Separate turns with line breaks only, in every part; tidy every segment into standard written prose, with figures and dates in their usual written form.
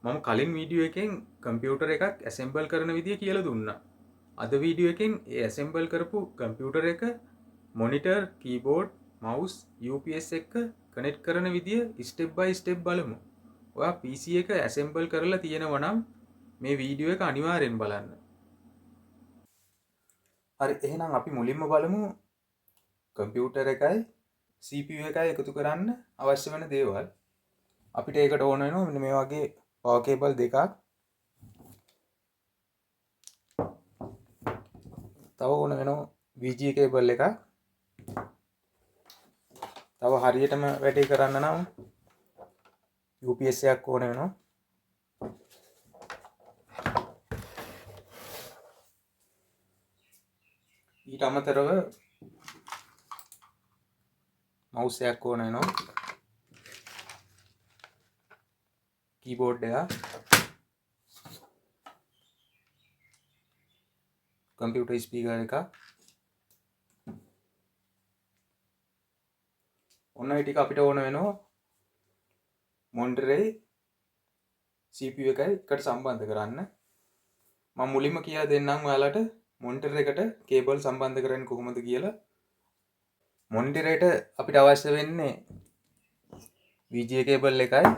මම කලින් වීඩියෝ එකෙන් කම්පියුටර් එකක් ඇසෙම්බල් කරන විදිය කියලා දුන්නා. අද වීඩියෝ එකෙන් ඒ ඇසෙම්බල් කරපු කම්පියුටර් එක මොනිටර්, කීබෝඩ්, මවුස්, UPS එක්ක කනෙක්ට් කරන විදිය ස්ටෙප් බයි ස්ටෙප් බලමු. ඔයා PC එක ඇසෙම්බල් කරලා තියෙනවා නම් මේ වීඩියෝ එක අනිවාර්යෙන් බලන්න. හරි, එහෙනම් අපි මුලින්ම බලමු කම්පියුටර් එකයි CPU එකයි එකතු කරන්න අවශ්‍ය වෙන දේවල්. අපිට ඒකට ඕන වෙනවා මෙන්න මේ වගේ පවර් කේබල් දෙකක්. තව ඕන වෙනවා VGA කේබල් එකක්. තව හරියටම වැඩේ කරන්න නම් UPS එකක් ඕන වෙනවා. ඊට අමතරව මවුස් එකක් ඕන වෙනවා. කීබෝඩ් එක, කම්පියුටර් ස්පීකර් එක. ඔන්න ඒ ටික අපිට ඕන වෙනවා මොනිටරේ CPU එකයි එකට සම්බන්ධ කරන්න. මම මුලින්ම කියලා දෙන්නම් ඔයාලට මොනිටර් එකට කේබල් සම්බන්ධ කරන්නේ කොහොමද කියලා. මොනිටරේට අපිට අවශ්‍ය වෙන්නේ VGA කේබල් එකයි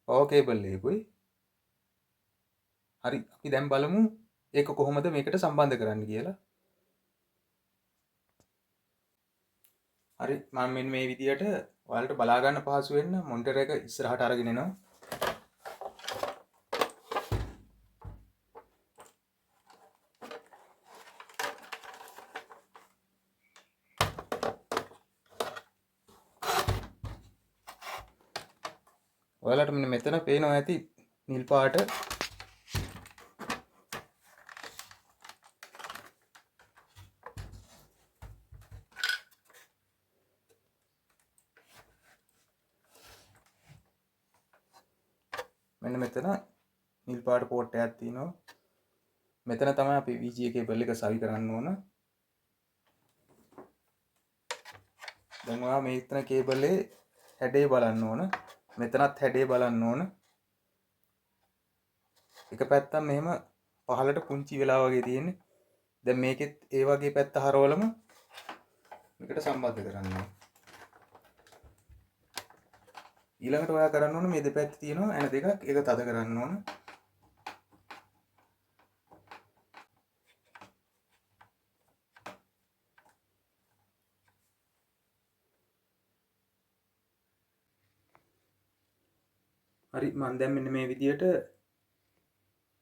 පවර් කේබල් එකකුයි. හරි, අපි දැන් බලමු ඒක කොහොමද මේකට සම්බන්ධ කරන්න කියලා. හරි, මම මෙන්න මේ විදියට ඔයාලට බලා ගන්න පහසු වෙන්න මොනිටර් එක ඉස්සරහට අරගෙන එනවා. ඔයාලට මෙන්න මෙතන පේනවා ඇති නිල් පාට මෙන්න මෙතන නිල් පාට පෝට් එකක් තියෙනවා. මෙතන තමයි අපි VGA කේබල් එක සවි කරන්න ඕන. දැන් ඔයා මෙතන කේබලේ හැඩය බලන්න ඕන. මෙතනත් හැඩය බලන්න ඕන. එක පැත්තක් මෙහෙම පහළට පුංචි වෙලා වගේ තියෙන්නේ. දැන් මේකෙත් ඒ වගේ පැත්ත හරවලම මේකට සම්බන්ධ කරන්න ඕන. ඊළඟට ඔයා කරන්න ඕන මේ දෙපැත්තේ තියෙනවා ඇන දෙකක්, ඒක තද කරන්න ඕන. හරි, මම දැන් මෙන්න මේ විදියට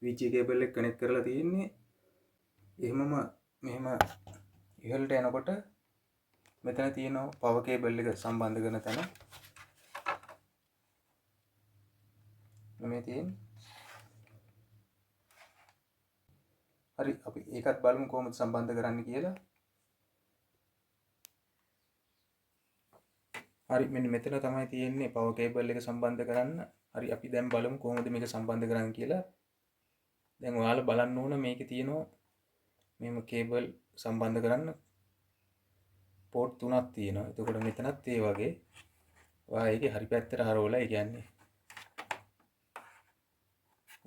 VGA කේබල් එක කනෙක්ට් කරලා තියෙන්නේ. එහෙමම මෙහෙම ඉහළට යනකොට මෙතන තියෙනවා පවර් කේබල් එක සම්බන්ධ කරන තැන. මේ තියෙන්නේ. හරි, අපි ඒකත් බලමු කොහොමද සම්බන්ධ කරන්න කියලා. හරි, මෙන්න මෙතන තමයි තියෙන්නේ පවර් කේබල් එක සම්බන්ධ කරන්න. හරි, අපි දැන් බලමු කොහොමද මේක සම්බන්ධ කරන්නේ කියලා. දැන් ඔයාලා බලන්න ඕන මේකේ තියෙනවා මෙහෙම කේබල් සම්බන්ධ කරන්න පෝට් 3ක් තියෙනවා. එතකොට මෙතනත් ඒ වගේ ඔයා ඒකේ හරි පැත්තට හරවලා, ඒ කියන්නේ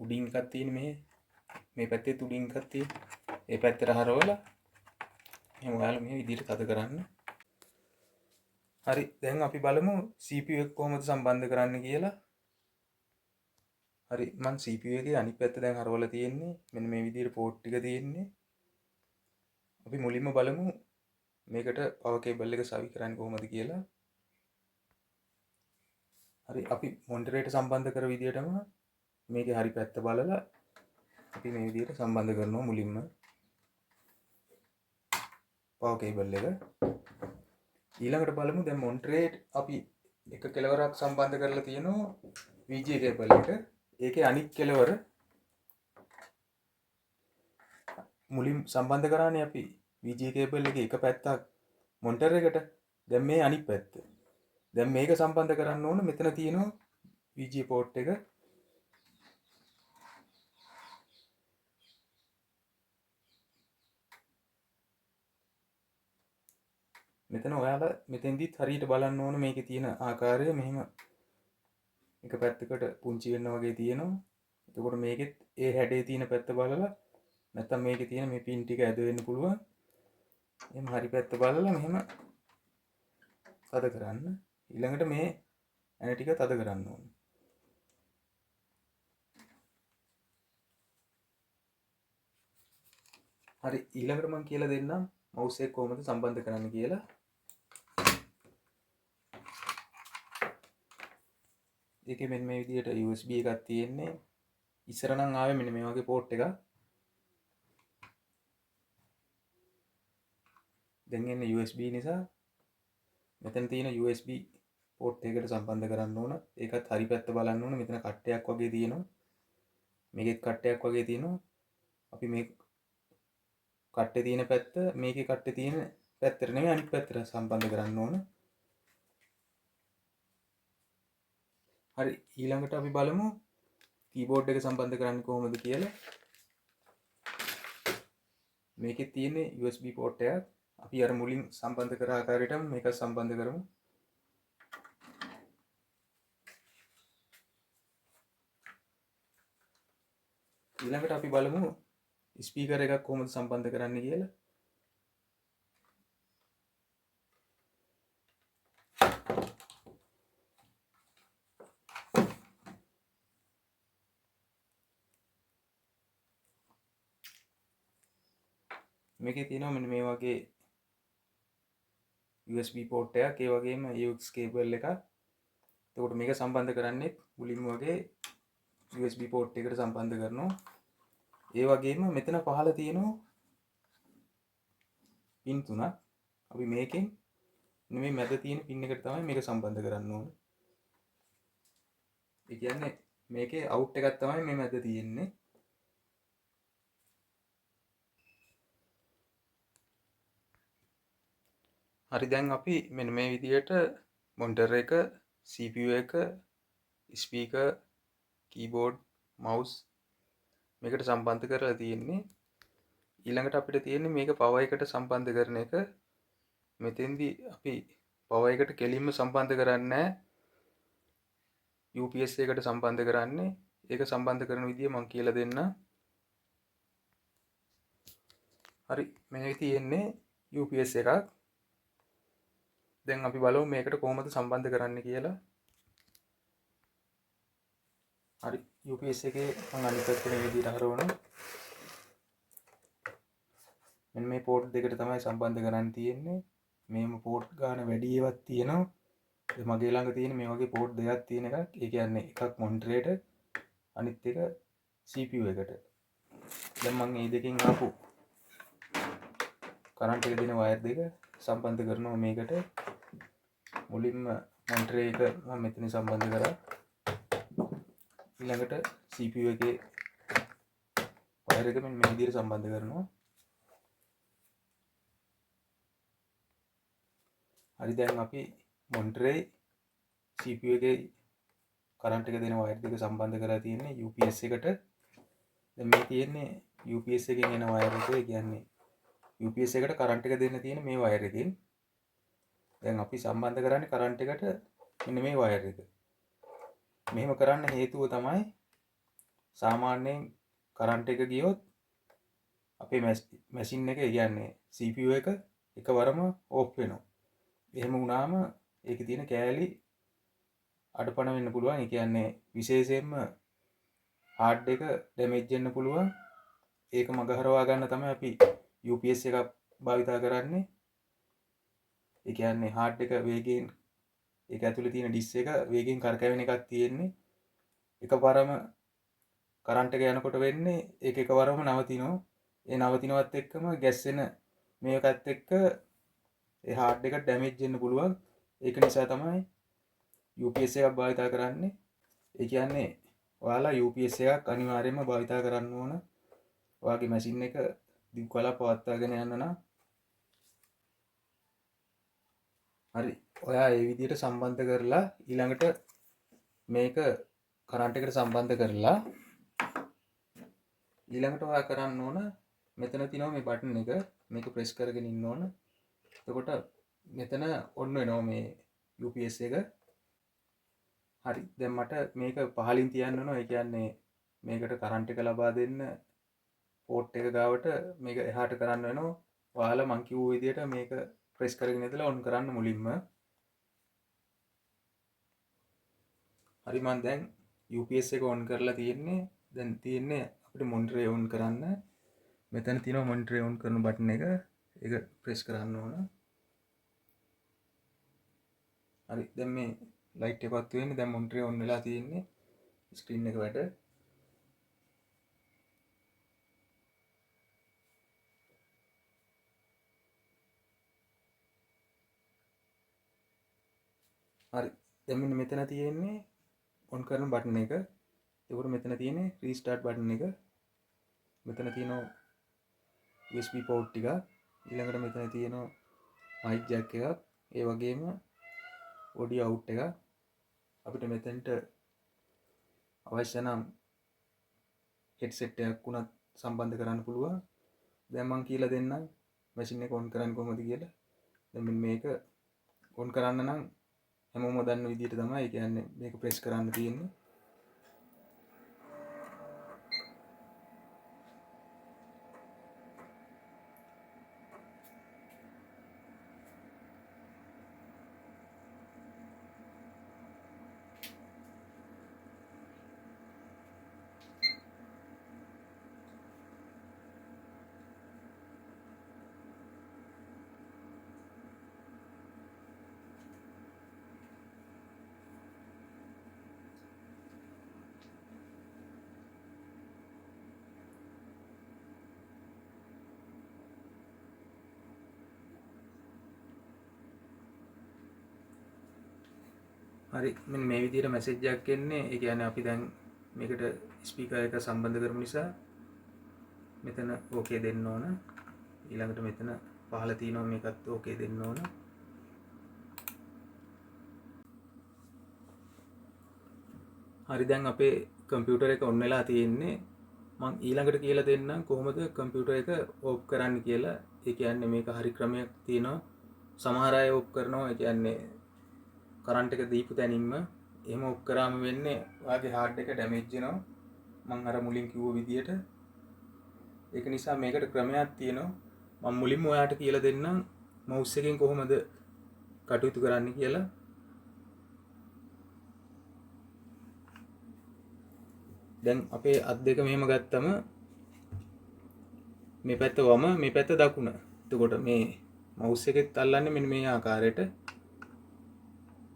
උඩින් එකක් තියෙන්නේ මේ පැත්තේ උඩින් එකක් තියෙන්නේ. ඒ පැත්තට හරවලා එහෙනම් ඔයාලා මේ විදිහට තද කරන්න. හරි, දැන් අපි බලමු CPU එක කොහොමද සම්බන්ධ කරන්න කියලා. හරි, මම CPU එකේ අනිත් පැත්ත දැන් හරවලා තියෙන්නේ. මෙන්න මේ විදිහට පෝට් ටික තියෙන්නේ. අපි මුලින්ම බලමු මේකට පවර් කේබල් එක සවි කරන්නේ කොහොමද කියලා. හරි, අපි මොනිටරේට සම්බන්ධ කර විදිහටම මේකේ හරි පැත්ත බලලා අපි මේ විදිහට සම්බන්ධ කරනවා මුලින්ම පවර් කේබල් එක. ඊළඟට බලමු දැන් මොනිටරේට අපි එක කෙලවරක් සම්බන්ධ කරලා තියෙනවා VGA කේබල් එක. ඒකේ අනිත් කෙලවර මුලින් සම්බන්ධ කරානේ අපි VGA කේබල් එකේ එක පැත්තක් මොනිටර් එකට. දැන් මේ අනිත් පැත්ත. දැන් මේක සම්බන්ධ කරන්න ඕන. මෙතන තියෙනවා VGA පෝට් එක. මෙතන ඔයාලා මෙතෙන්දිත් හරියට බලන්න ඕන මේකේ තියෙන ආකාරය මෙහෙම එක පැත්තකට පුංචි වෙන්න වගේ තියෙනවා. එතකොට මේකෙත් ඒ හැඩේ තියෙන පැත්ත බලලා නැත්තම් මේකේ තියෙන මේ පින් ටික ඇද වෙන්න පුළුවන්. එහෙනම් හරි පැත්ත බලලා මෙහෙම තද කරන්න. ඊළඟට මේ ඇන ටික තද කරන්න ඕනේ. හරි ඊළඟට මම කියලා දෙන්නම් මවුස් එක කොහොමද සම්බන්ධ කරන්න කියලා. ඒකේ මෙන්න මේ විදිහට USB එකක් තියෙන්නේ. ඉස්සර නම් ආවේ මෙන්න මේ වගේ පෝට් එකක්. දැන් එන්නේ USB නිසා මෙතන තියෙන USB පෝට් එකකට සම්බන්ධ කරන්න ඕන. ඒකත් හරි පැත්ත බලන්න ඕන. මෙතන කට්ටයක් වගේ තියෙනවා. මේකෙත් කට්ටයක් වගේ තියෙනවා. අපි මේ කට්ටේ තියෙන පැත්ත මේකේ කට්ටේ තියෙන පැත්තට නෙමෙයි අනිත් පැත්තට සම්බන්ධ කරන්න ඕන. හරි ඊළඟට අපි බලමු කීබෝඩ් එක සම්බන්ධ කරන්නේ කොහොමද කියලා. මේකේ තියෙන USB පෝට් එකක් අපි අර මුලින් සම්බන්ධ කර ආකාරයටම මේක සම්බන්ධ කරමු. ඊළඟට අපි බලමු ස්පීකර් එකක් කොහොමද සම්බන්ධ කරන්න කියලා. මේකේ තියෙනවා මෙන්න මේ වගේ USB පෝට් එකක්, ඒ වගේම AUX කේබල් එකක්. එතකොට මේක සම්බන්ධ කරන්නේ මුලින්ම වගේ USB පෝට් එකට සම්බන්ධ කරනවා. ඒ වගේම මෙතන පහළ තියෙනවා පින් තුනක්. අපි මේකෙන් මේ මැද තියෙන පින් එකට තමයි මේක සම්බන්ධ කරන්න ඕනේ. ඒ කියන්නේ මේකේ අවුට් එකක් තමයි මේ මැද තියෙන්නේ. හරි දැන් අපි මෙන්න මේ විදිහට මොනිටර් එක, CPU එක, ස්පීකර්, කීබෝඩ්, මවුස් මේකට සම්බන්ධ කරලා තියෙන්නේ. ඊළඟට අපිට තියෙන්නේ මේක පවර් එකට සම්බන්ධ කරන එක. මෙතෙන්දී අපි පවර් එකට කෙලින්ම සම්බන්ධ කරන්නේ නැහැ. UPS එකට සම්බන්ධ කරන්නේ. ඒක සම්බන්ධ කරන විදිය මම කියලා දෙන්නම්. හරි මේ තියෙන්නේ UPS එකක්. දැන් අපි බලමු මේකට කොහොමද සම්බන්ධ කරන්න කියලා. හරි UPS එකේ මම අනිත් පැත්තේ මේ විදිහට හරවනවා. මෙන්න මේ පෝට් දෙකට තමයි සම්බන්ධ කරන්න තියෙන්නේ. මේම පෝට් ගාන වැඩි ඒවත් තියෙනවා. මගේ ළඟ තියෙන මේ වගේ පෝට් දෙකක් තියෙන එකක්. ඒ කියන්නේ එකක් මොනිටරේට අනිත් එක CPU එකට. දැන් මම මේ දෙකෙන් ආපු කරන්ට් එක දෙන වයර් දෙක සම්බන්ධ කරනවා මේකට. මුලින්ම මොනිටරේ එක මම මෙතන සම්බන්ධ කරා. ඊළඟට CPU එකේ වයර් එක මෙන්න මේ විදිහට සම්බන්ධ කරනවා. හරි දැන් අපි මොනිටරේ CPU එකේ කරන්ට් එක දෙන වයර් දෙක සම්බන්ධ කරලා තියෙන්නේ UPS එකට. දැන් මේ තියෙන්නේ UPS එකෙන් එන වයර් එක. ඒ කියන්නේ UPS එකට කරන්ට් එක දෙන්න තියෙන මේ වයර් එකෙන්. දැන් අපි සම්බන්ධ කරන්නේ කරන්ට් එකට මෙන්න මේ වයර් එක. මෙහෙම කරන්න හේතුව තමයි සාමාන්‍යයෙන් කරන්ට් එක ගියොත් අපේ මැෂින් එක කියන්නේ CPU එක එකවරම ඕෆ් වෙනවා. එහෙම වුණාම ඒකේ තියෙන කෑලි අඩපණ වෙන්න පුළුවන්. ඒ කියන්නේ විශේෂයෙන්ම හાર્ඩ් එක ඩැමේජ් වෙන්න පුළුවන්. ඒක මගහරවා ගන්න තමයි අපි UPS එකක් භාවිතා කරන්නේ. ඒ කියන්නේ හાર્ඩ් එක වේගයෙන් ඒක ඇතුලේ තියෙන ඩිස්ක් එක වේගයෙන් කරකැවෙන එකක් තියෙන්නේ. එකවරම කරන්ට් එක යනකොට වෙන්නේ ඒක එකවරම නවතිනවා. ඒ නවතිනවත් එක්කම ගැස්සෙන මේකත් එක්ක ඒ හાર્ඩ් එක ඩැමේජ් වෙන්න පුළුවන්. ඒක නිසා තමයි UPS එකක් භාවිතා කරන්නේ. ඒ කියන්නේ ඔයාලා UPS එකක් අනිවාර්යයෙන්ම භාවිතා කරන්න ඕන. ඔයාගේ මැෂින් එක දිගු කලක් පවත්වාගෙන යන්න නම්. හරි ඔයා ඒ විදිහට සම්බන්ධ කරලා ඊළඟට මේක කරන්ට් එකට සම්බන්ධ කරලා ඊළඟට ඔයා කරන්න ඕන මෙතන තියෙනවා මේ බටන් එක. මේක ප්‍රෙස් කරගෙන ඉන්න ඕන. එතකොට මෙතන ඔන් වෙනවා මේ UPS එක. හරි දැන් මට මේක පහලින් තියන්න ඕන. ඒ කියන්නේ මේකට කරන්ට් එක ලබා දෙන්න පෝට් එක ගාවට මේක එහාට කරන්න වෙනවා. ඔයාලා මං කිව්ව විදිහට මේක ප්‍රෙස් කරගෙන ඉඳලා ඔන් කරන්න මුලින්ම. හරි මං දැන් UPS එක ඔන් කරලා තියෙන්නේ. දැන් තියෙන්නේ අපිට මොනිටර් එක ඔන් කරන්න. මෙතන තියෙනවා මොනිටර් එක ඔන් කරන බටන් එක. ඒක ප්‍රෙස් කරන්න ඕන. හරි දැන් මේ ලයිට් එකවත් වෙන්නේ. දැන් මොනිටර් එක ඔන් වෙලා තියෙන්නේ. ස්ක්‍රීන් එක වැඩ. හරි දැන් මෙන්න මෙතන තියෙන්නේ ඔන් කරන බටන් එක. ඒකට මෙතන තියෙන්නේ රීස්ටාර්ට් බටන් එක. මෙතන තියෙනවා USB port ටික. ඊළඟට මෙතන තියෙනවා mic jack එකක්. ඒ වගේම audio out එක. අපිට මෙතනට අවශ්‍ය නම් headset එකක් උනත් සම්බන්ධ කරන්න පුළුවන්. දැන් මම කියලා දෙන්නම් මැෂින් එක ඔන් කරන්න කොහොමද කියලා. දැන් මෙන්න මේක ඔන් කරන්න නම් හැමෝම දන්න විදිහට තමයි. ඒ කියන්නේ මේක ප්‍රෙස් කරන්න තියෙන්නේ. හරි මෙන්න මේ විදිහට මැසේජ් එකක් එන්නේ. ඒ කියන්නේ අපි දැන් මේකට ස්පීකර් එක සම්බන්ධ කරමු නිසා මෙතන ඕකේ දෙන්න ඕන. ඊළඟට මෙතන පහළ තියෙනවා මේකත් ඕකේ දෙන්න ඕන. හරි දැන් අපේ කම්පියුටර් එක ඔන් වෙලා තියෙන්නේ. මම ඊළඟට කියලා දෙන්නම් කොහොමද කම්පියුටර් එක ඕෆ් කරන්න කියලා. ඒ කියන්නේ මේක හරි ක්‍රමයක් තියෙනවා. සමහර අය ඕෆ් කරනවා. ඒ කියන්නේ කරන්ට් එක දීපු තැනින්ම එහෙම ඔෆ් කරාම වෙන්නේ ඔයාගේ හાર્ඩ් එක ඩැමේජ් වෙනවා. මම අර මුලින් කිව්ව විදිහට. ඒක නිසා මේකට ක්‍රමයක් තියෙනවා. මම මුලින්ම ඔයාට කියලා දෙන්නම් මවුස් එකෙන් කොහොමද කටයුතු කරන්න කියලා. දැන් අපේ අත් දෙක මෙහෙම ගත්තම මේ පැත්ත වම මේ පැත්ත දකුණ. එතකොට මේ මවුස් එකෙත් අල්ලන්නේ මෙන්න මේ ආකාරයට.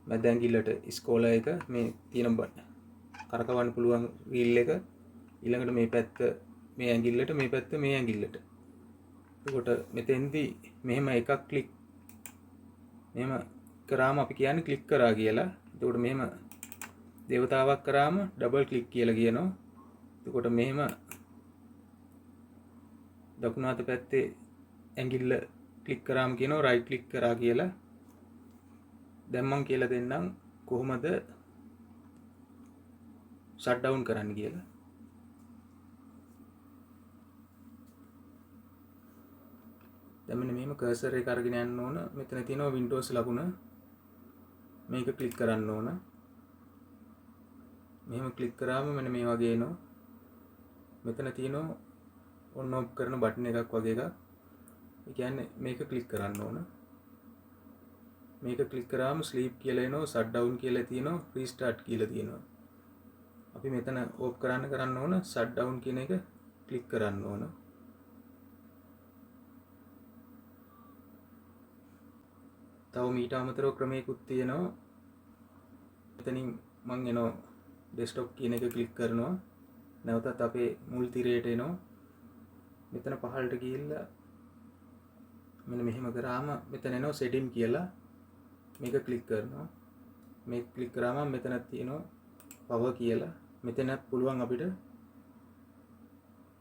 මැද ඇඟිල්ලට ස්කෝලර් එක මේ තියෙන කරකවන්න පුළුවන් වීල් එක ඊළඟට මේ පැත්ත මේ ඇඟිල්ලට මේ පැත්ත මේ ඇඟිල්ලට. එතකොට මෙතෙන්දී මෙහෙම එකක් ක්ලික් මෙහෙම කරාම අපි කියන්නේ ක්ලික් කරා කියලා. එතකොට මෙහෙම දේවතාවක් කරාම ඩබල් ක්ලික් කියලා කියනවා. එතකොට මෙහෙම දකුණු අත පැත්තේ ඇඟිල්ල ක්ලික් කරාම කියනවා රයිට් ක්ලික් කරා කියලා. දැන් මම කියලා දෙන්නම් කොහොමද ෂට් ඩවුන් කරන්න කියලා. දැන් මෙන්න මෙහෙම කර්සර් එක අරගෙන යන්න ඕන. මෙතන තියෙනවා Windows ලකුණ. මේක ක්ලික් කරන්න ඕන. මෙහෙම ක්ලික් කරාම මෙන්න මේ වගේ එනවා. මෙතන තියෙනවා ඔන් ඔෆ් කරන බටන් එකක් වගේ එකක්. ඒ කියන්නේ මේක ක්ලික් කරන්න ඕන. මේක ක්ලික් කරාම ස්ලීප් කියලා එනවා, ෂට් ඩවුන් කියලා තියෙනවා, රීස්ටාර්ට් කියලා තියෙනවා. අපි මෙතන ඕෆ් කරන්න ඕන ෂට් ඩවුන් කියන එක ක්ලික් කරන්න ඕන. තව මීට අමතරව ක්‍රමයකුත් තියෙනවා. එතනින් මම එනවා ඩෙස්ක්ටොප් කියන එක ක්ලික් කරනවා. නැවතත් අපේ මුල් තිරයට එනවා. මෙතන පහළට ගිහිල්ලා මෙන්න මෙහෙම කරාම මෙතන එනවා සෙටින් කියලා. මේක ක්ලික් කරනවා. මේක ක්ලික් කරාම මෙතන තියෙනවා පවර් කියලා. මෙතනත් පුළුවන් අපිට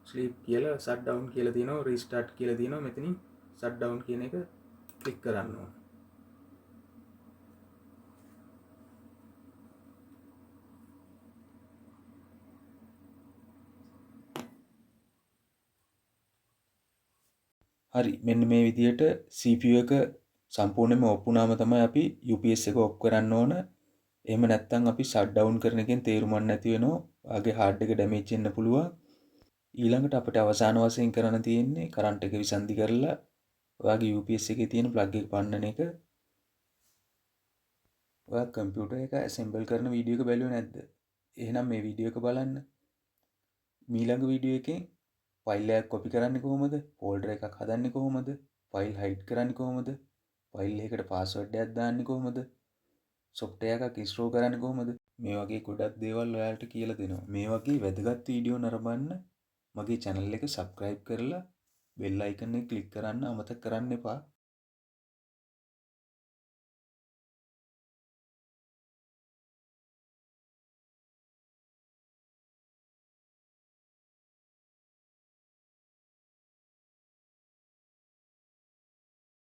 ස්ලීප් කියලා, ෂට් ඩවුන් කියලා තියෙනවා, රීස්ටාර්ට් කියලා තියෙනවා. මෙතනින් ෂට් ඩවුන් කියන එක ක්ලික් කරන්න ඕන. හරි මෙන්න මේ විදිහට CPU එක සම්පූර්ණයෙන්ම ඔෆ් වුණාම තමයි අපි UPS එක ඔෆ් කරන්න ඕන. එහෙම නැත්නම් අපි ෂට් ඩවුන් කරන එකෙන් තේරුමක් නැති වෙනවා. ඔයාගේ හાર્ඩ් එක ඩැමේජ් වෙන්න පුළුවන්. ඊළඟට අපිට අවසාන වශයෙන් කරන්න තියෙන්නේ කරන්ට් එක විසන්ධි කරලා ඔයාගේ UPS එකේ තියෙන ප්ලග් එක පන්නන එක. ඔයා කම්පියුටර් එක ඇසෙම්බල් කරන වීඩියෝ එක බැලුවේ නැද්ද? එහෙනම් මේ වීඩියෝ එක බලන්න. ඊළඟ වීඩියෝ එකෙන් ෆයිල් එකක් කොපි කරන්නේ කොහොමද? ෆෝල්ඩර් එකක් හදන්නේ කොහොමද? ෆයිල් හයිඩ් කරන්නේ කොහොමද? ෆයිල් එකකට පාස්වර්ඩ් එකක් දාන්නේ කොහොමද? සොෆ්ට්වෙයාර් එකක් ඉන්ස්ටෝල් කරන්නේ කොහොමද? මේ වගේ ගොඩක් දේවල් ඔයාලට කියලා දෙනවා. මේ වගේ වැදගත් වීඩියෝ නරඹන්න මගේ channel එක subscribe කරලා bell icon එක click කරන්න අමතක කරන්න එපා.